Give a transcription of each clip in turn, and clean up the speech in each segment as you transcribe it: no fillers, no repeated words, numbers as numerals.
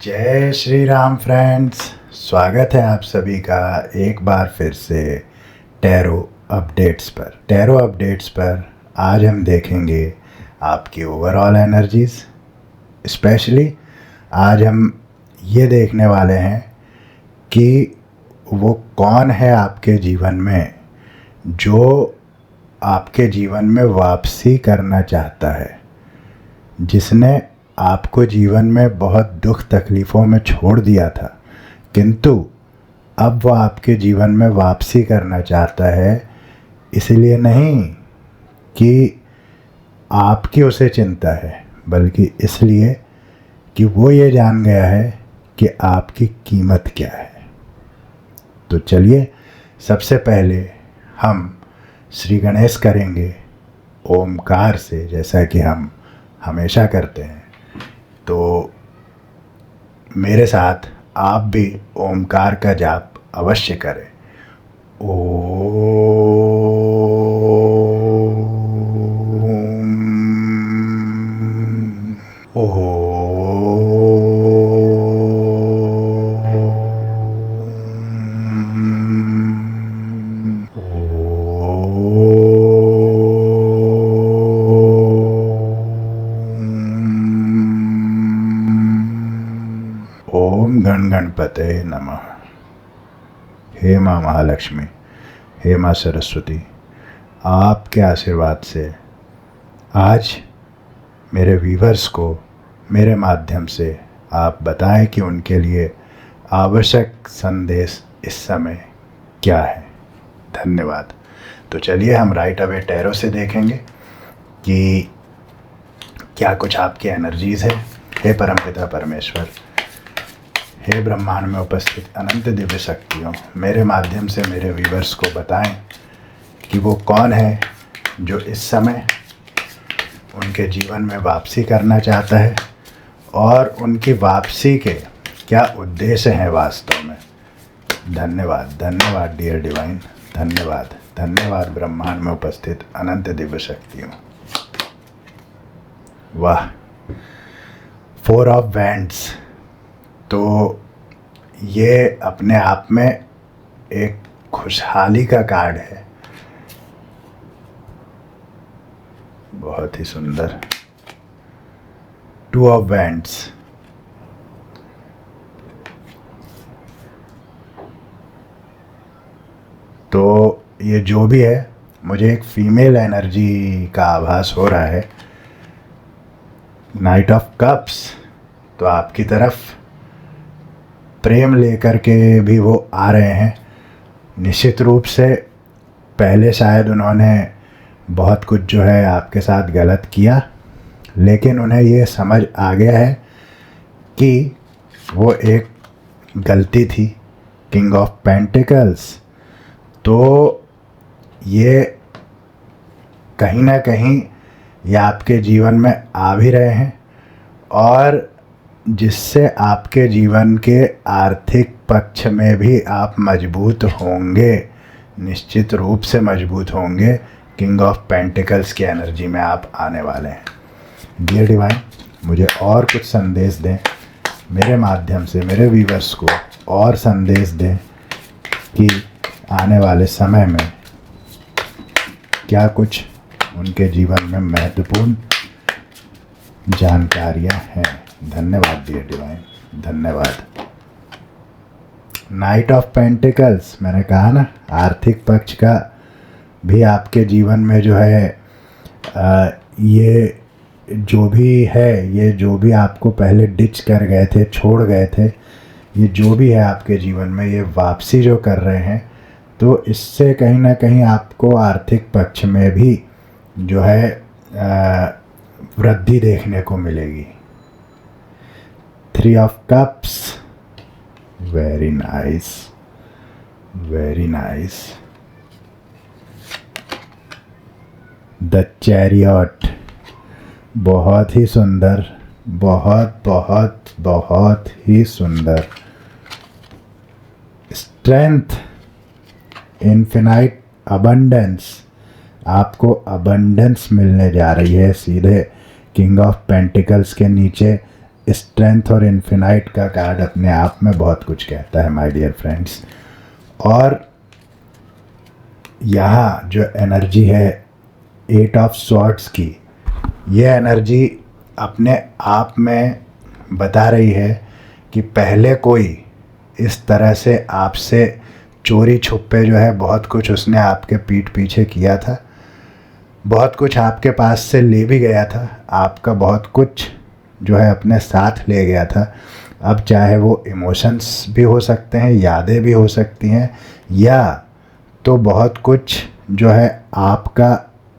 जय श्री राम फ्रेंड्स। स्वागत है आप सभी का एक बार फिर से टैरो अपडेट्स पर आज हम देखेंगे आपकी ओवरऑल एनर्जीज़। स्पेशली आज हम ये देखने वाले हैं कि वो कौन है आपके जीवन में जो आपके जीवन में वापसी करना चाहता है, जिसने आपको जीवन में बहुत दुख तकलीफ़ों में छोड़ दिया था, किंतु अब वह आपके जीवन में वापसी करना चाहता है। इसलिए नहीं कि आपकी उसे चिंता है, बल्कि इसलिए कि वो ये जान गया है कि आपकी कीमत क्या है। तो चलिए सबसे पहले हम श्री गणेश करेंगे ओमकार से, जैसा कि हम हमेशा करते हैं। तो मेरे साथ आप भी ओमकार का जाप अवश्य करें। ओम गण गणपते नमः। हे माँ महालक्ष्मी, हे माँ सरस्वती, आपके आशीर्वाद से आज मेरे व्यूवर्स को मेरे माध्यम से आप बताएं कि उनके लिए आवश्यक संदेश इस समय क्या है। धन्यवाद। तो चलिए हम राइट अवे टैरो से देखेंगे कि क्या कुछ आपकी एनर्जीज़ है। हे परमपिता परमेश्वर, हे ब्रह्मांड में उपस्थित अनंत दिव्य शक्तियों, मेरे माध्यम से मेरे व्यूवर्स को बताएं कि वो कौन है जो इस समय उनके जीवन में वापसी करना चाहता है और उनकी वापसी के क्या उद्देश्य हैं वास्तव में। धन्यवाद, धन्यवाद डियर डिवाइन, धन्यवाद, धन्यवाद ब्रह्मांड में उपस्थित अनंत दिव्य शक्तियों। वाह, 4 ऑफ वैंड्स। तो ये अपने आप में एक खुशहाली का कार्ड है, बहुत ही सुंदर। 2 ऑफ वैंड्स। तो ये जो भी है, मुझे एक फीमेल एनर्जी का आभास हो रहा है। Night of cups. तो आपकी तरफ प्रेम लेकर के भी वो आ रहे हैं। निश्चित रूप से पहले शायद उन्होंने बहुत कुछ जो है आपके साथ गलत किया, लेकिन उन्हें ये समझ आ गया है कि वो एक गलती थी। King of pentacles. तो ये कहीं ना कहीं ये आपके जीवन में आ भी रहे हैं, और जिससे आपके जीवन के आर्थिक पक्ष में भी आप मजबूत होंगे, निश्चित रूप से मजबूत होंगे। किंग ऑफ पेंटिकल्स की एनर्जी में आप आने वाले हैं। डियर डिवाइन, मुझे और कुछ संदेश दें, मेरे माध्यम से मेरे व्यूवर्स को और संदेश दें कि आने वाले समय में क्या कुछ उनके जीवन में महत्वपूर्ण जानकारियाँ हैं। धन्यवाद डियर डिवाइन, धन्यवाद। नाइट ऑफ पेंटिकल्स, मैंने कहा ना, आर्थिक पक्ष का भी आपके जीवन में जो है ये जो भी है, ये जो भी आपको पहले डिच कर गए थे, छोड़ गए थे, ये जो भी है आपके जीवन में, ये वापसी जो कर रहे हैं, तो इससे कहीं ना कहीं आपको आर्थिक पक्ष में भी जो है वृद्धि देखने को मिलेगी। 3 of cups. Very nice, very nice. The chariot. बहुत ही सुंदर, बहुत बहुत बहुत ही सुंदर। स्ट्रेंथ। Infinite abundance. आपको अबंडेंस मिलने जा रही है। सीधे किंग ऑफ पेंटिकल्स के नीचे स्ट्रेंथ और इन्फिनाइट का कार्ड अपने आप में बहुत कुछ कहता है माय डियर फ्रेंड्स। और यहाँ जो एनर्जी है 8 ऑफ स्वॉर्ड्स की, ये एनर्जी अपने आप में बता रही है कि पहले कोई इस तरह से आपसे चोरी छुपे जो है बहुत कुछ उसने आपके पीठ पीछे किया था, बहुत कुछ आपके पास से ले भी गया था, आपका बहुत कुछ जो है अपने साथ ले गया था। अब चाहे वो इमोशंस भी हो सकते हैं, यादें भी हो सकती हैं, या तो बहुत कुछ जो है आपका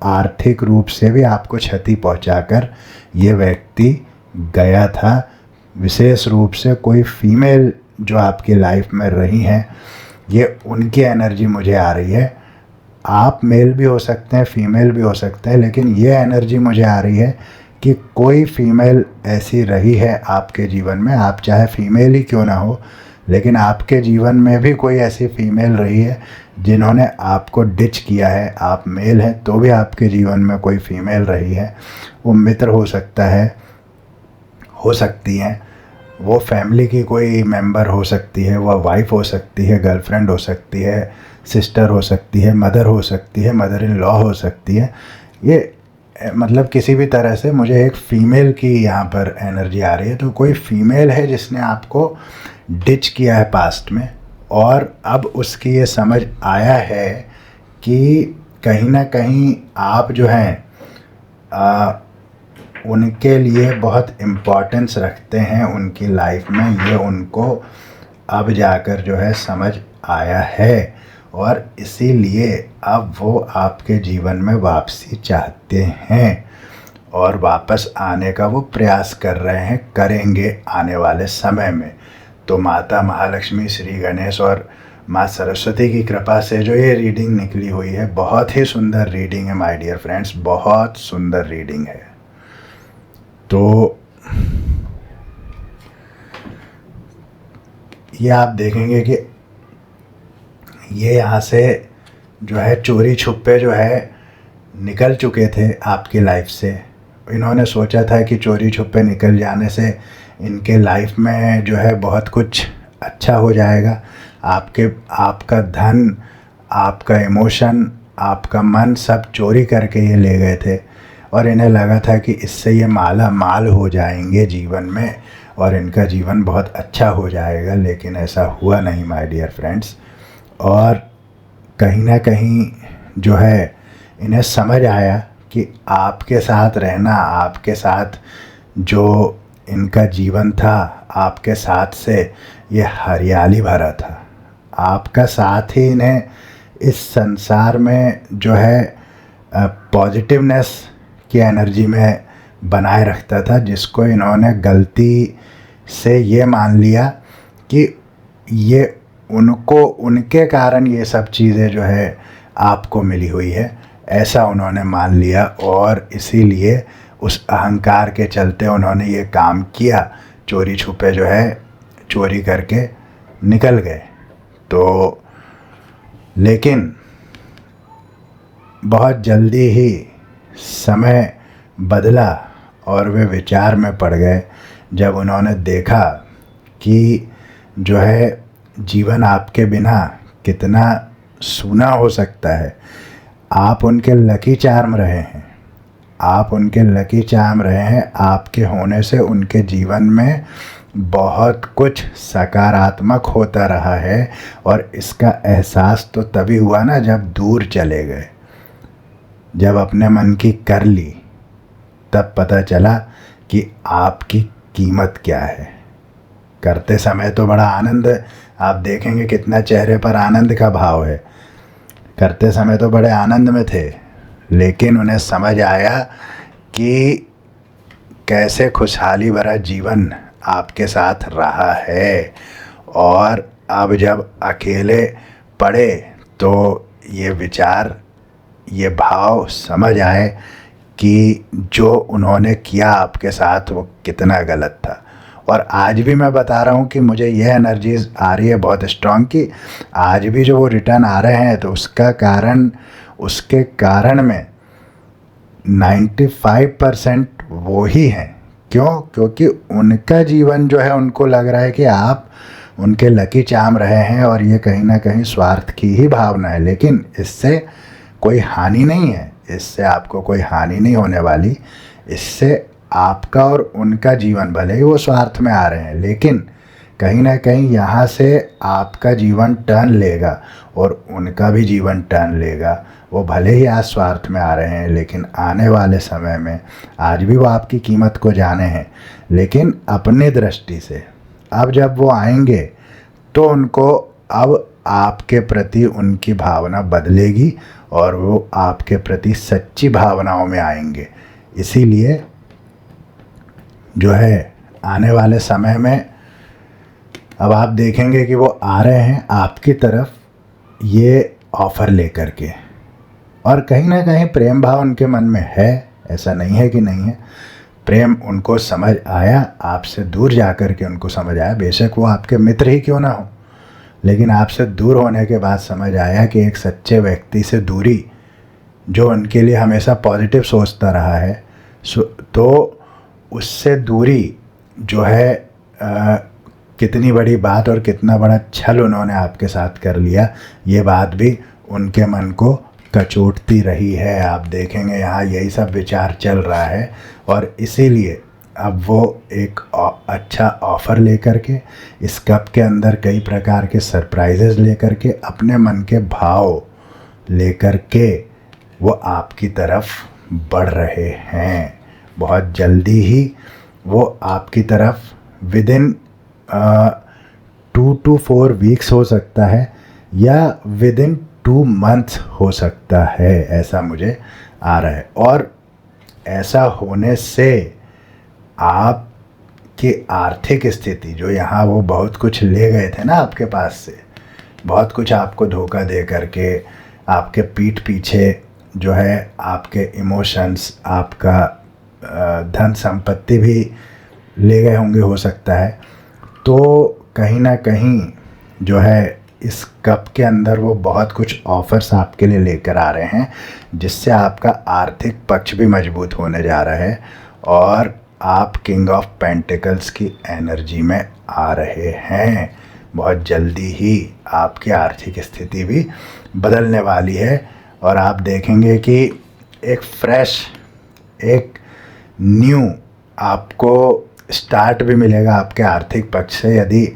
आर्थिक रूप से भी आपको क्षति पहुंचाकर ये व्यक्ति गया था। विशेष रूप से कोई फीमेल जो आपकी लाइफ में रही हैं, ये उनकी एनर्जी मुझे आ रही है। आप मेल भी हो सकते हैं, फीमेल भी हो सकते हैं, लेकिन ये एनर्जी मुझे आ रही है कि कोई फीमेल ऐसी रही है आपके जीवन में, आप चाहे फीमेल ही क्यों ना हो, लेकिन आपके जीवन में भी कोई ऐसी फीमेल रही है जिन्होंने आपको डिच किया है। आप मेल हैं तो भी आपके जीवन में कोई फीमेल रही है। वो मित्र हो सकता है, हो सकती हैं, वो फैमिली की कोई मेंबर हो सकती है, वो वाइफ हो सकती है, गर्लफ्रेंड हो सकती है, सिस्टर हो सकती है, मदर हो सकती है, मदर इन लॉ हो सकती है। ये मतलब किसी भी तरह से मुझे एक फ़ीमेल की यहाँ पर एनर्जी आ रही है। तो कोई फीमेल है जिसने आपको डिच किया है पास्ट में, और अब उसकी ये समझ आया है कि कहीं ना कहीं आप जो हैं उनके लिए बहुत इम्पोर्टेंस रखते हैं उनकी लाइफ में। ये उनको अब जाकर जो है समझ आया है, और इसीलिए अब वो आपके जीवन में वापसी चाहते हैं और वापस आने का वो प्रयास कर रहे हैं, करेंगे आने वाले समय में। तो माता महालक्ष्मी, श्री गणेश और माँ सरस्वती की कृपा से जो ये रीडिंग निकली हुई है, बहुत ही सुंदर रीडिंग है माय डियर फ्रेंड्स, बहुत सुंदर रीडिंग है। तो ये आप देखेंगे कि ये यहाँ से जो है चोरी छुपे जो है निकल चुके थे आपकी लाइफ से। इन्होंने सोचा था कि चोरी छुपे निकल जाने से इनके लाइफ में जो है बहुत कुछ अच्छा हो जाएगा। आपका धन, आपका इमोशन, आपका मन सब चोरी करके ये ले गए थे, और इन्हें लगा था कि इससे ये माला माल हो जाएंगे जीवन में और इनका जीवन बहुत अच्छा हो जाएगा। लेकिन ऐसा हुआ नहीं माय डियर फ्रेंड्स। और कहीं ना कहीं जो है इन्हें समझ आया कि आपके साथ रहना, आपके साथ जो इनका जीवन था, आपके साथ से ये हरियाली भरा था। आपका साथ ही इन्हें इस संसार में जो है पॉजिटिवनेस की एनर्जी में बनाए रखता था, जिसको इन्होंने गलती से ये मान लिया कि ये उनके कारण ये सब चीज़ें जो है आपको मिली हुई है, ऐसा उन्होंने मान लिया। और इसीलिए उस अहंकार के चलते उन्होंने ये काम किया, चोरी छुपे जो है चोरी करके निकल गए। तो लेकिन बहुत जल्दी ही समय बदला और वे विचार में पड़ गए जब उन्होंने देखा कि जो है जीवन आपके बिना कितना सूना हो सकता है। आप उनके लकी चार्म रहे हैं, आप उनके लकी चार्म रहे हैं। आपके होने से उनके जीवन में बहुत कुछ सकारात्मक होता रहा है, और इसका एहसास तो तभी हुआ ना जब दूर चले गए, जब अपने मन की कर ली, तब पता चला कि आपकी कीमत क्या है। करते समय तो बड़ा आनंद, आप देखेंगे कितना चेहरे पर आनंद का भाव है। करते समय तो बड़े आनंद में थे, लेकिन उन्हें समझ आया कि कैसे खुशहाली भरा जीवन आपके साथ रहा है। और अब जब अकेले पड़े तो ये विचार, ये भाव समझ आए कि जो उन्होंने किया आपके साथ वो कितना गलत था। और आज भी मैं बता रहा हूँ कि मुझे ये एनर्जीज आ रही है बहुत स्ट्रॉन्ग कि आज भी जो वो रिटर्न आ रहे हैं, तो उसके कारण में 95% वो ही हैं क्यों? क्योंकि उनका जीवन जो है, उनको लग रहा है कि आप उनके लकी चार्म रहे हैं और ये कहीं ना कहीं स्वार्थ की ही भावना है। लेकिन इससे कोई हानि नहीं है, इससे आपको कोई हानि नहीं होने वाली। इससे आपका और उनका जीवन, भले ही वो स्वार्थ में आ रहे हैं, लेकिन कहीं ना कहीं यहाँ से आपका जीवन टर्न लेगा और उनका भी जीवन टर्न लेगा। वो भले ही आज स्वार्थ में आ रहे हैं, लेकिन आने वाले समय में, आज भी वो आपकी कीमत को जाने हैं, लेकिन अपनी दृष्टि से। अब जब वो आएंगे तो उनको अब आपके प्रति उनकी भावना बदलेगी और वो आपके प्रति सच्ची भावनाओं में आएंगे। इसीलिए जो है आने वाले समय में अब आप देखेंगे कि वो आ रहे हैं आपकी तरफ ये ऑफ़र लेकर के, और कहीं ना कहीं प्रेम भाव उनके मन में है, ऐसा नहीं है कि नहीं है। प्रेम उनको समझ आया, आपसे दूर जा कर के उनको समझ आया, बेशक वो आपके मित्र ही क्यों ना हो, लेकिन आपसे दूर होने के बाद समझ आया कि एक सच्चे व्यक्ति से दूरी, जो उनके लिए हमेशा पॉजिटिव सोचता रहा है, तो उससे दूरी जो है कितनी बड़ी बात और कितना बड़ा छल उन्होंने आपके साथ कर लिया, ये बात भी उनके मन को कचोटती रही है। आप देखेंगे यहाँ यही सब विचार चल रहा है, और इसीलिए अब वो एक अच्छा ऑफ़र लेकर के, इस कप के अंदर कई प्रकार के सरप्राइजेज़ लेकर के, अपने मन के भाव लेकर के वो आपकी तरफ बढ़ रहे हैं। बहुत जल्दी ही वो आपकी तरफ विदिन 2 to 4 वीक्स हो सकता है, या विदिन 2 months हो सकता है, ऐसा मुझे आ रहा है। और ऐसा होने से आपकी आर्थिक स्थिति, जो यहाँ वो बहुत कुछ ले गए थे ना आपके पास से, बहुत कुछ आपको धोखा दे करके, आपके पीठ पीछे जो है आपके इमोशंस, आपका धन संपत्ति भी ले गए होंगे हो सकता है, तो कहीं ना कहीं जो है इस कप के अंदर वो बहुत कुछ ऑफ़र्स आपके लिए लेकर आ रहे हैं, जिससे आपका आर्थिक पक्ष भी मजबूत होने जा रहा है और आप किंग ऑफ पेंटिकल्स की एनर्जी में आ रहे हैं। बहुत जल्दी ही आपकी आर्थिक स्थिति भी बदलने वाली है, और आप देखेंगे कि एक फ्रेश, एक न्यू आपको स्टार्ट भी मिलेगा आपके आर्थिक पक्ष से। यदि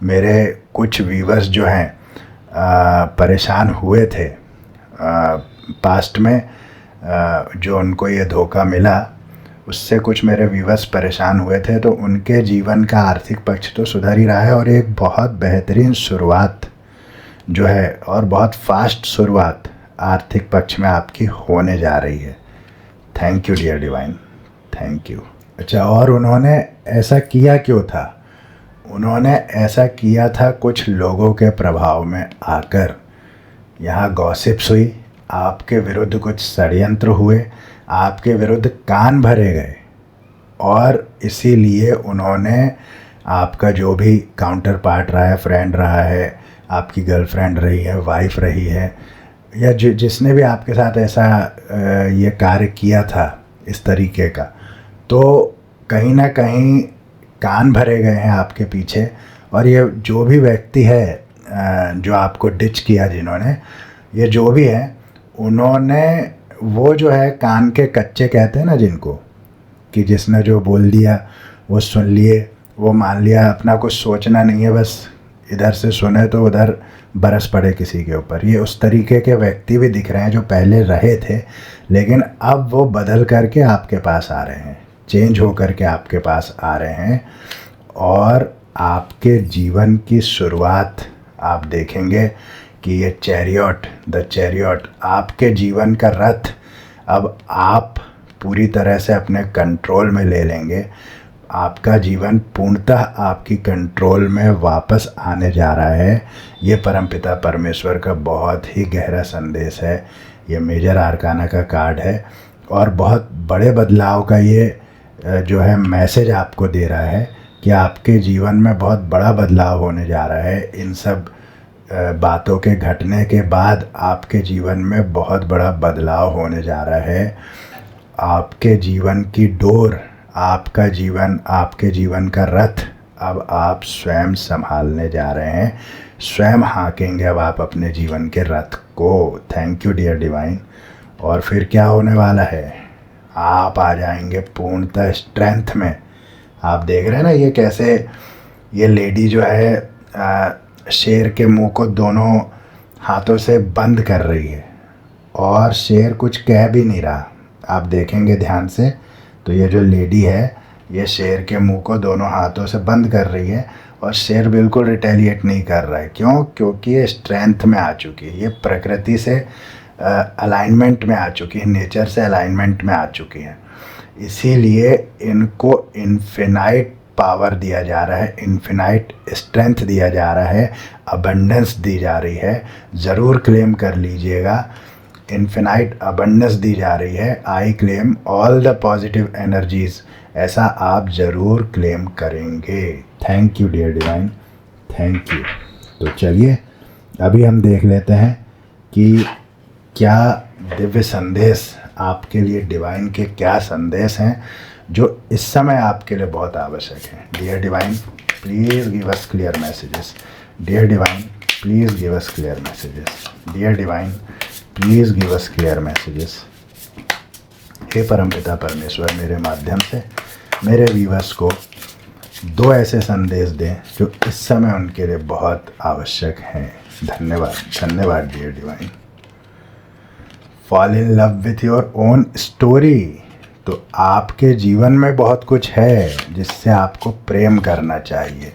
मेरे कुछ व्यूवर्स जो हैं परेशान हुए थे पास्ट में, जो उनको ये धोखा मिला, उससे कुछ मेरे व्यूवर्स परेशान हुए थे, तो उनके जीवन का आर्थिक पक्ष तो सुधर ही रहा है, और एक बहुत बेहतरीन शुरुआत जो है, और बहुत फास्ट शुरुआत आर्थिक पक्ष में आपकी होने जा रही है। Thank you dear divine, thank you. अच्छा, और उन्होंने ऐसा किया क्यों था? उन्होंने ऐसा किया था कुछ लोगों के प्रभाव में आकर। यहाँ गॉसिप्स हुई, आपके विरुद्ध कुछ षड्यंत्र हुए, आपके विरुद्ध कान भरे गए, और इसीलिए उन्होंने आपका जो भी काउंटर पार्ट रहा है, फ्रेंड रहा है, आपकी गर्लफ्रेंड रही है, वाइफ रही है, या जिसने भी आपके साथ ऐसा ये कार्य किया था इस तरीके का, तो कहीं ना कहीं कान भरे गए हैं आपके पीछे। और ये जो भी व्यक्ति है जो आपको डिच किया, जिन्होंने, ये जो भी है, उन्होंने वो जो है कान के कच्चे कहते हैं ना जिनको, कि जिसने जो बोल दिया वो सुन लिए, वो मान लिया, अपना कुछ सोचना नहीं है, बस इधर से सुने तो उधर बरस पड़े किसी के ऊपर। ये उस तरीके के व्यक्ति भी दिख रहे हैं जो पहले रहे थे, लेकिन अब वो बदल करके आपके पास आ रहे हैं, चेंज हो करके आपके पास आ रहे हैं, और आपके जीवन की शुरुआत आप देखेंगे कि ये चैरियट, द चैरियट, आपके जीवन का रथ अब आप पूरी तरह से अपने कंट्रोल में ले लेंगे। आपका जीवन पूर्णतः आपकी कंट्रोल में वापस आने जा रहा है। ये परमपिता परमेश्वर का बहुत ही गहरा संदेश है। ये मेजर आर्काना का कार्ड है, और बहुत बड़े बदलाव का ये जो है मैसेज आपको दे रहा है कि आपके जीवन में बहुत बड़ा बदलाव होने जा रहा है। इन सब बातों के घटने के बाद आपके जीवन में बहुत बड़ा बदलाव होने जा रहा है। आपके जीवन की डोर आपका जीवन, आपके जीवन का रथ अब आप स्वयं संभालने जा रहे हैं, स्वयं हाँकेंगे अब आप अपने जीवन के रथ को। Thank you dear divine. और फिर क्या होने वाला है, आप आ जाएंगे पूर्णतः स्ट्रेंथ में। आप देख रहे हैं ना ये कैसे ये लेडी जो है शेर के मुंह को दोनों हाथों से बंद कर रही है और शेर कुछ कह भी नहीं रहा। आप देखेंगे ध्यान से तो ये जो लेडी है ये शेर के मुंह को दोनों हाथों से बंद कर रही है और शेर बिल्कुल रिटेलिएट नहीं कर रहा है। क्यों? क्योंकि ये स्ट्रेंथ में आ चुकी है, ये प्रकृति से अलाइनमेंट में आ चुकी है, नेचर से अलाइनमेंट में आ चुकी है। इसीलिए इनको इन्फिनाइट पावर दिया जा रहा है, इन्फिनाइट स्ट्रेंथ दिया जा रहा है, अबंडेंस दी जा रही है। ज़रूर क्लेम कर लीजिएगा, इन्फिनाइट अबंडेंस दी जा रही है। I claim all the positive energies, ऐसा आप ज़रूर क्लेम करेंगे। Thank you dear divine, thank you. तो चलिए अभी हम देख लेते हैं कि क्या दिव्य संदेश आपके लिए, डिवाइन के क्या संदेश हैं जो इस समय आपके लिए बहुत आवश्यक है। Dear divine please give us clear messages. Dear divine please give us clear messages. Dear divine please give us clear messages. हे परमपिता परमेश्वर, मेरे माध्यम से मेरे व्यूअर्स को 2 ऐसे संदेश दें जो इस समय उनके लिए बहुत आवश्यक हैं। धन्यवाद, धन्यवाद dear divine. Fall in love with your own story. तो आपके जीवन में बहुत कुछ है जिससे आपको प्रेम करना चाहिए।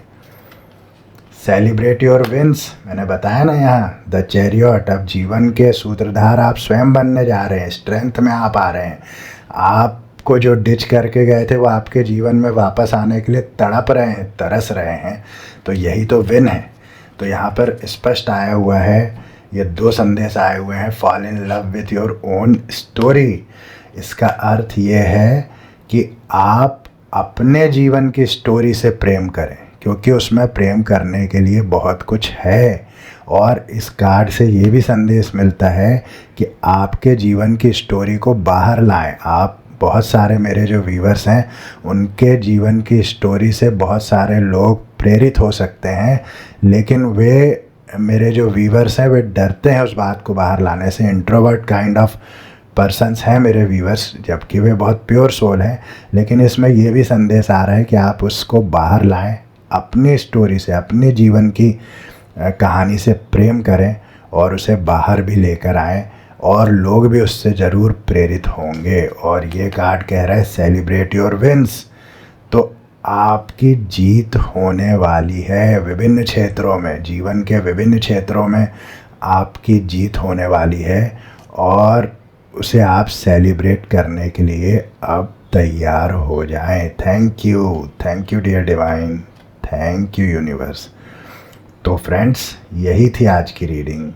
सेलिब्रेट योर विंस, मैंने बताया ना यहाँ द चैरियट। अब जीवन के सूत्रधार आप स्वयं बनने जा रहे हैं, स्ट्रेंथ में आप आ रहे हैं। आपको जो डिच करके गए थे वो आपके जीवन में वापस आने के लिए तड़प रहे हैं, तरस रहे हैं। तो यही तो विन है। तो यहाँ पर स्पष्ट आया हुआ है, ये 2 संदेश आए हुए हैं। Fall in love with your own story, इसका अर्थ ये है कि आप अपने जीवन की स्टोरी से प्रेम करें, क्योंकि उसमें प्रेम करने के लिए बहुत कुछ है। और इस कार्ड से ये भी संदेश मिलता है कि आपके जीवन की स्टोरी को बाहर लाएं। आप, बहुत सारे मेरे जो व्यूअर्स हैं उनके जीवन की स्टोरी से बहुत सारे लोग प्रेरित हो सकते हैं, लेकिन वे मेरे जो व्यूअर्स हैं वे डरते हैं उस बात को बाहर लाने से। इंट्रोवर्ट काइंड ऑफ पर्सन्स हैं मेरे व्यूअर्स, जबकि वे बहुत प्योर सोल हैं। लेकिन इसमें ये भी संदेश आ रहा है कि आप उसको बाहर लाएं, अपनी स्टोरी से, अपने जीवन की कहानी से प्रेम करें और उसे बाहर भी लेकर आएं, और लोग भी उससे ज़रूर प्रेरित होंगे। और ये कार्ड कह रहा है सेलिब्रेट योर विंस। तो आपकी जीत होने वाली है विभिन्न क्षेत्रों में, जीवन के विभिन्न क्षेत्रों में आपकी जीत होने वाली है और उसे आप सेलिब्रेट करने के लिए अब तैयार हो जाएं। Thank you dear divine, thank you universe. तो फ्रेंड्स, यही थी आज की रीडिंग।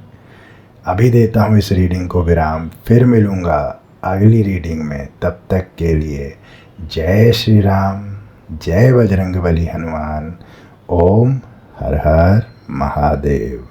अभी देता हूँ इस रीडिंग को विराम, फिर मिलूँगा अगली रीडिंग में। तब तक के लिए जय श्री राम, जय बजरंगबली हनुमान। ओम हर हर महादेव।